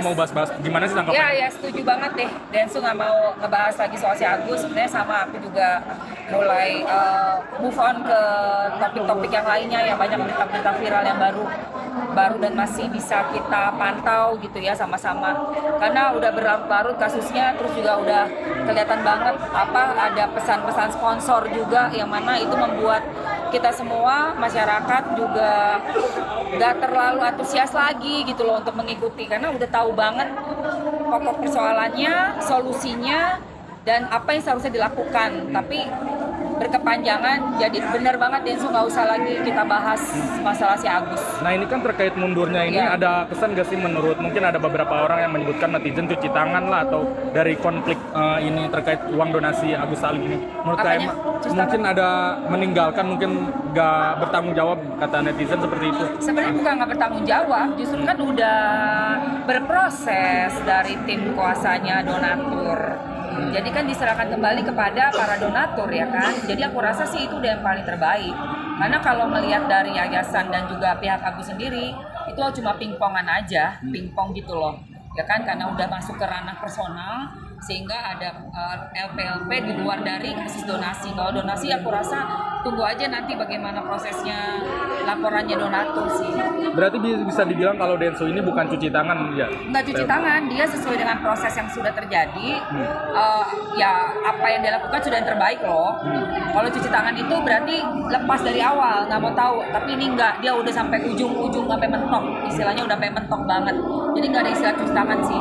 mau bahas-bahas gimana sih tanggapannya? Ya setuju banget deh. Densu nggak mau ngebahas lagi soal si Agus. Sebenarnya sama aku juga mulai move on ke topik-topik yang lainnya yang banyak berita-berita viral yang baru dan masih bisa kita pantau gitu ya sama-sama. Karena udah berlarut-larut kasusnya, terus juga udah kelihatan banget ada pesan-pesan sponsor juga yang mana itu membuat kita semua masyarakat juga nggak terlalu antusias lagi gitu loh untuk mengikuti karena udah tahu banget pokok persoalannya, solusinya dan apa yang seharusnya dilakukan. Tapi berkepanjangan, jadi benar banget Densu nggak usah lagi kita bahas masalah si Agus. Nah ini kan terkait mundurnya ini ada kesan gak sih menurut mungkin ada beberapa orang yang menyebutkan netizen cuci tangan lah atau dari konflik ini terkait uang donasi Agus Salim ini menurut KM mungkin ada meninggalkan mungkin gak bertanggung jawab kata netizen seperti itu. Sebenarnya bukan nggak bertanggung jawab, justru kan udah berproses dari tim kuasanya donatur. Jadi kan diserahkan kembali kepada para donatur ya kan. Jadi aku rasa sih itu udah yang paling terbaik. Karena kalau melihat dari yayasan dan juga pihak Agus sendiri, itu cuma pingpongan aja, pingpong gitu loh. Ya kan karena udah masuk ke ranah personal sehingga ada LPLP di luar dari kasus donasi. Kalau donasi aku rasa tunggu aja nanti bagaimana prosesnya laporannya donatur sih. Berarti bisa dibilang kalau Densu ini bukan cuci tangan ya? Nggak cuci tangan, dia sesuai dengan proses yang sudah terjadi. Ya apa yang dia lakukan sudah yang terbaik loh. Kalau cuci tangan itu berarti lepas dari awal, nggak mau tahu. Tapi ini nggak, dia udah sampai ujung-ujung sampai mentok. Istilahnya udah sampai mentok banget. Jadi nggak ada istilah cuci tangan sih.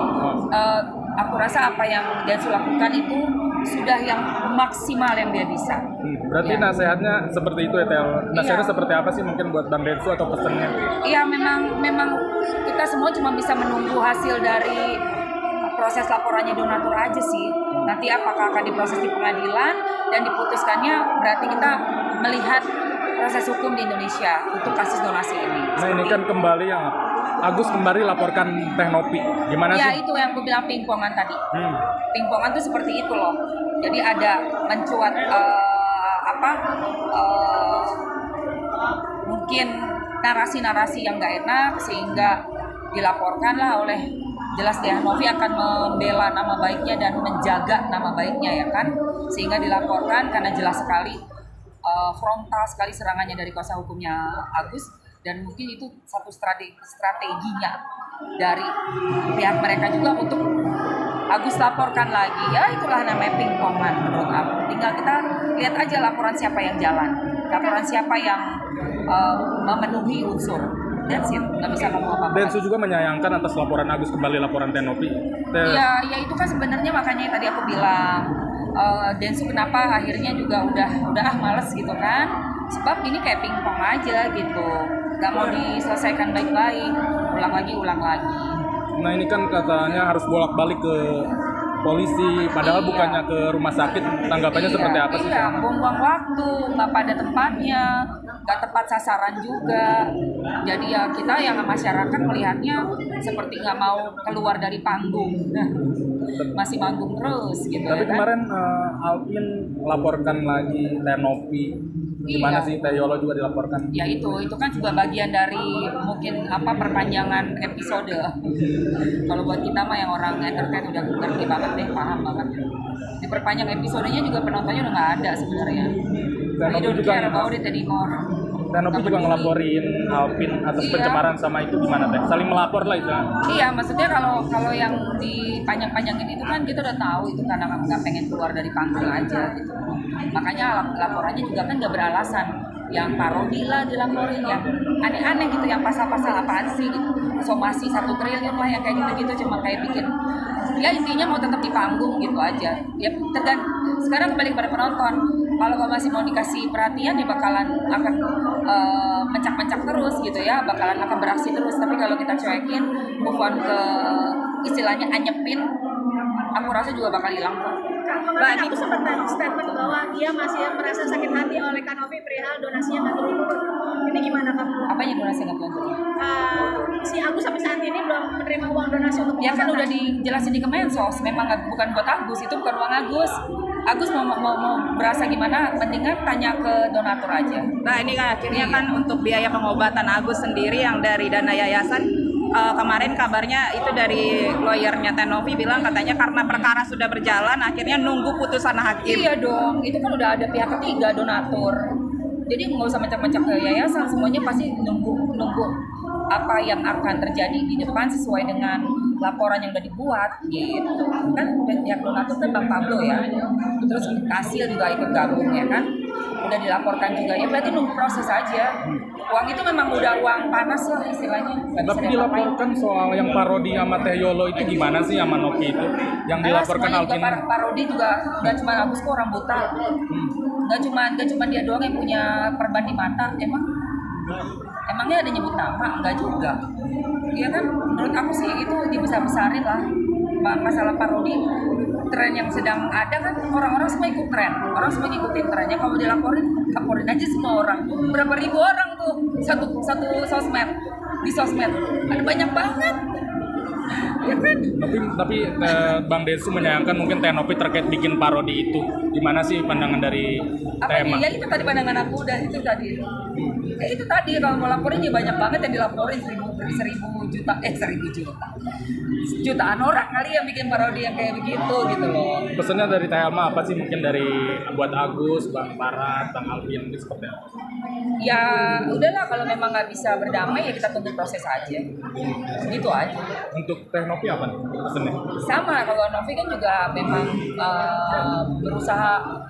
Aku rasa apa yang Densu lakukan itu sudah yang maksimal yang dia bisa. Berarti nasihatnya seperti itu ya Tel. Nasihatnya seperti apa sih mungkin buat Bang Densu atau pesannya? Iya memang kita semua cuma bisa menunggu hasil dari proses laporannya donatur aja sih. Nanti apakah akan diproses di pengadilan dan diputuskannya berarti kita melihat proses hukum di Indonesia untuk kasus donasi ini. Nah ini kan kembali yang Agus kembali laporkan Teh Nopi. Gimana sih? Ya itu yang aku bilang pingpongan tadi. Pingpongan tuh seperti itu loh. Jadi ada mencuat mungkin narasi-narasi yang nggak enak sehingga dilaporkan lah oleh jelas Teh Novi akan membela nama baiknya dan menjaga nama baiknya ya kan, sehingga dilaporkan karena jelas sekali frontal sekali serangannya dari kuasa hukumnya Agus dan mungkin itu satu strateginya dari pihak mereka juga untuk Agus laporkan lagi. Ya itulah namanya pingpongan menurut aku. Tinggal kita lihat aja laporan siapa yang jalan, laporan siapa yang memenuhi unsur. That's it, nggak bisa ngomong apa-apa. Densu juga menyayangkan atas laporan Agus kembali laporan Teh Nopi. Ya itu kan sebenarnya makanya tadi aku bilang Densu kenapa akhirnya juga udah males gitu kan. Sebab ini kayak pingpong aja gitu. Gak mau diselesaikan baik-baik, ulang lagi. Nah ini kan katanya harus bolak-balik ke polisi, padahal bukannya ke rumah sakit. Tanggapannya seperti apa sih? Iya, buang-buang waktu, nggak pada tempatnya, nggak tepat sasaran juga. Jadi ya kita yang masyarakat melihatnya seperti nggak mau keluar dari panggung. Nah, masih manggung terus gitu. Tapi ya kan? kemarin Alvin laporkan lagi Teh Nopi. Gimana sih Teh Yolo juga dilaporkan? Ya itu kan juga bagian dari mungkin perpanjangan episode. Kalau buat kita mah yang orang entertain udah ngerti banget deh, paham banget. Diperpanjang episodenya juga penontonnya udah nggak ada sebenarnya. Teh Nopi juga Teh Nopi juga ngelaporin Alvin atas pencemaran sama itu gimana Teh? Saling melapor lah itu. Iya, maksudnya kalau yang dipanjang-panjangin itu kan kita udah tahu itu karena nggak pengen keluar dari panggung aja gitu. Makanya laporannya juga kan nggak beralasan. Yang parodi lah dilaporin, yang aneh-aneh gitu, yang pasal-pasal apaan sih gitu. Somasi 1 triliun lah yang kayak gitu-gitu cuma kayak bikin. Ya intinya mau tetap di panggung gitu aja. Ya sekarang kembali kepada penonton. Kalau masih mau dikasih perhatian ya bakalan akan mencak-mencak terus gitu ya, bakalan akan beraksi terus. Tapi kalau kita cuekin, move on ke istilahnya anyepin, aku rasa juga bakal hilang kok. Mbak itu sempat statement bahwa dia masih merasa sakit hati oleh Kak Novi perihal donasinya nggak turun-turun. Ini gimana Kak? Apa yang donasi nggak turun-turun? Si Agus sampai saat ini belum menerima uang donasi untuk ya kan udah dijelasin di Kemensos, memang bukan buat Agus, itu bukan uang Agus. Agus mau berasa gimana, mendingan tanya ke donatur aja. Nah ini kan akhirnya kan untuk biaya pengobatan Agus sendiri yang dari dana yayasan kemarin kabarnya itu dari lawyernya Tenovi bilang katanya karena perkara sudah berjalan akhirnya nunggu putusan hakim. Iya dong, itu kan udah ada pihak ketiga donatur. Jadi nggak usah macam-macam ke yayasan, semuanya pasti nunggu apa yang akan terjadi di depan sesuai dengan laporan yang udah dibuat gitu. Kan pihak donatur kan Bang Pablo ya, terus Kasil juga ikut gabung ya kan, udah dilaporkan juga ya, berarti nunggu proses aja. Uang itu memang udah uang panas lah istilahnya. Nggak bisa Tapi diapa-apain. dilaporkan soal yang parodi sama Teh Yolo itu gimana sih sama Novi itu? Yang dilaporkan Semuanya juga Alvin. parodi juga nggak cuma Agus kok, orang buta. Nggak cuma dia doang yang punya perban di mata. Emangnya ada nyebut nama? Enggak juga. Iya kan? Menurut aku sih itu dibesar-besarin lah. Masalah parodi, tren yang sedang ada kan orang-orang semua ikut tren. Orang semua ngikutin trennya. Kalau laporin aja semua orang. Berapa ribu orang tuh satu sosmed. Di sosmed ada banyak banget. Ya kan? Tapi Bang Densu menyayangkan mungkin Teh Novi terkait bikin parodi itu. Gimana sih pandangan dari Apa tema? nih? Ya itu tadi pandangan aku dan itu tadi. Ya itu tadi kalau mau laporin ya banyak banget yang dilaporin 1000 juta, jutaan orang kali yang bikin parodi yang kayak begitu gitu loh. Pesannya dari Teh Elma apa sih mungkin dari buat Agus, Bang Parat, Bang Alvin itu seperti apa? Ya udahlah kalau memang nggak bisa berdamai ya kita tunggu proses aja. Gitu aja. Untuk Teh Novi apa nih pesannya? Sama kalau Novi kan juga memang berusaha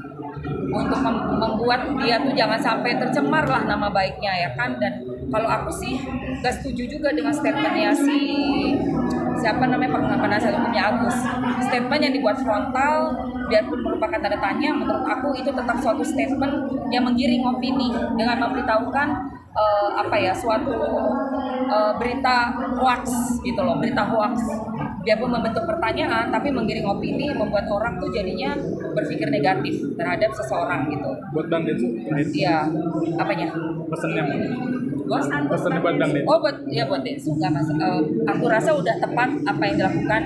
untuk membuat dia tuh jangan sampai tercemar lah nama baiknya ya kan. Dan kalau aku sih gak setuju juga dengan statementnya siapa namanya penasihat hukumnya Agus. Statement yang dibuat frontal biarpun merupakan tanda tanya, menurut aku itu tetap suatu statement yang menggiring opini dengan memberitahukan suatu berita hoax gitu loh, berita hoax. Biarpun membentuk pertanyaan, tapi menggiring opini, membuat orang tuh jadinya berpikir negatif terhadap seseorang gitu. Buat Bang Densu, Iya, apanya? pesannya Bos? pesannya buat Bang Densu. Oh buat Densu nggak mas. Aku rasa udah tepat apa yang dilakukan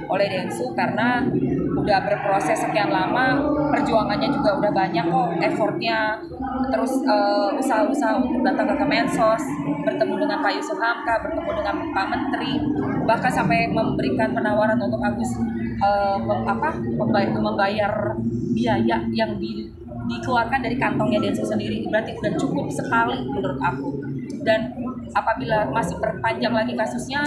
oleh Densu karena udah berproses sekian lama, perjuangannya juga udah banyak kok, effortnya, terus usaha-usaha untuk datang ke Kemensos, bertemu dengan Pak Yusuf Hamka, bertemu dengan Pak Menteri, bahkan sampai memberikan penawaran untuk Agus membayar biaya yang dikeluarkan dari kantongnya Densu sendiri, berarti udah cukup sekali menurut aku. Dan apabila masih perpanjang lagi kasusnya,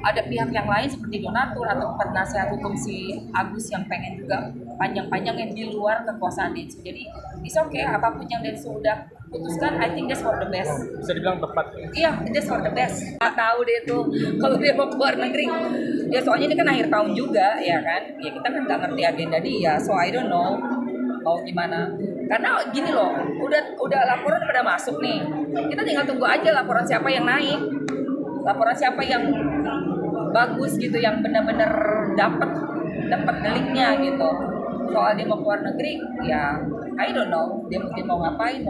ada pihak yang lain seperti donatur atau penasihat hukum si Agus yang pengen juga panjang-panjang yang di luar kekuasaan Densu. Jadi it's okay, apapun yang Densu udah putuskan, I think that's for the best. Bisa dibilang tepat. Iya, that's for the best. Nggak tahu deh tuh kalau dia mau keluar negeri. Ya soalnya ini kan akhir tahun juga ya kan. Ya kita kan nggak ngerti agenda dia, so I don't know mau gimana. Karena gini loh, udah laporan pada masuk nih. Kita tinggal tunggu aja laporan siapa yang naik. Laporan siapa yang bagus gitu, yang benar-benar dapat deliknya gitu. Soal dia mau keluar negeri, ya I don't know, dia mungkin mau ngapain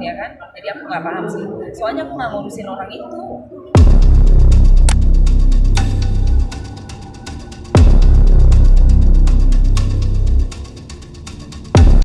ya kan. Jadi aku nggak paham sih. Soalnya aku nggak ngurusin orang itu.